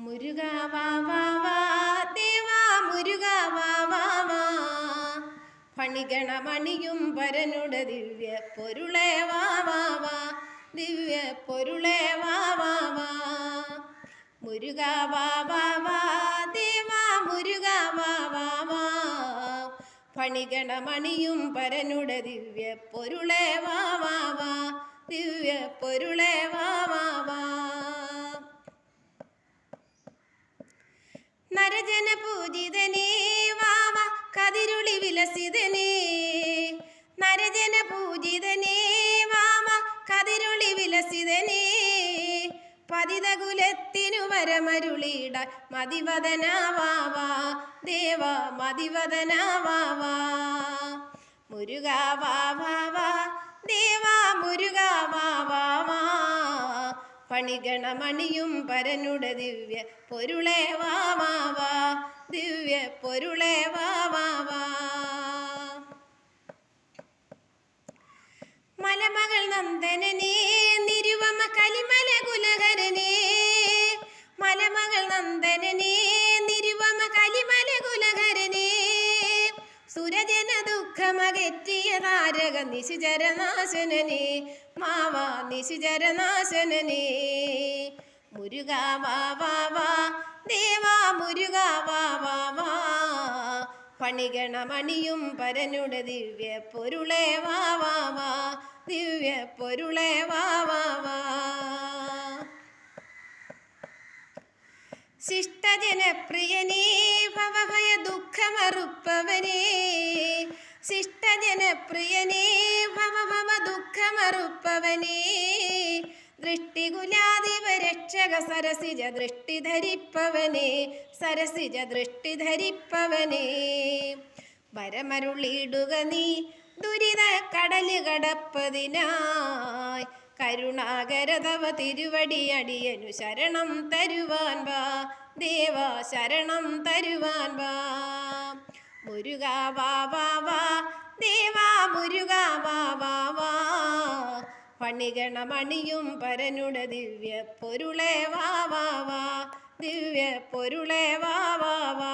മുരുകാ വാ വാ വാ ദേവാ മുരുകാ വാ വാ വാ ഫണിഗണമണിയും പരനുടെ ദിവ്യ പൊരുളേ വാ വാ വാ ദിവ്യ പൊരുളേ വാ വാ വാ മുരുകാ വാ വാ വാ ദേവാ മുരുകാ വാ വാ വാ ഫണിഗണമണിയും പരനുടെ ദിവ്യ പൊരുളേ വാ വാ വാ ദിവ്യ പൊരുളേ വാ വാ വാ നരജന പൂജിതനേ വാവ കതിരുളി വിലസിതനേ നരജന പൂജിതനേ വാവ കതിരുളി വിലസിതനേ പതിതകുലത്തിനു വരമരുളിട മതിവദനാവാവാ ദേവ മതിവദനാവാവാ മുരുകാ വാവാവാ ദേവാ മുരുകാ വാവാവാ ഫണിഗണമണിയും പരനുടെ ദിവ്യ പൊരുളേ വാ വാ വാ ദിവ്യ പൊരുളേ വാ വാ വാ മലമകൾ നന്ദനനേ നിരുവമ കലിമല കുലഹരനേ മലമകൾ നന്ദനനേ നിരുവമ കലിമല കുലഹരനേ സുരജന ദുഃഖമകറ്റിയ താരക നിശിചരനാശനനേ മാവാ നിശിചരനാശനനേ മുരുകാ വാ വാ വാ ദേവാ മുരുകാ വാ വാ വാ ഫണിഗണമണിയും പരനുടെ ദിവ്യ പൊരുളേ വാ വാ വാ ദിവ്യ പൊരുളേ വാ വാ വാ ശിഷ്ടജനപ്രിയനേ ഭവഭയ ദുഃഖമറുപ്പവനേ ശിഷ്ടജനപ്രിയനേ ഭവഭവ ദുഃഖമറുപ്പവനേ ദൃഷ്ടികുലാദിവ രക്ഷക സരസിജ ദൃഷ്ടി ധരിപ്പവനേ സരസിജ ദൃഷ്ടി ധരിപ്പവനേ വരമരുളിയിടുക നീ ദുരിത കടല് കടപ്പതിനായി കരുണാകരതവ തിരുവടി അടിയനു ശരണം തരുവാൻ വാ ദേവ ശരണം തരുവാൻ വാ മുരുകാ വാ വാ വാ ദേവാ മുരുകാ വാ വാ വാ ഫണിഗണമണിയും പരനുടെ ദിവ്യ പൊരുളേ വാ വാ വാ ദിവ്യ പൊരുളേ വാ വാ വാ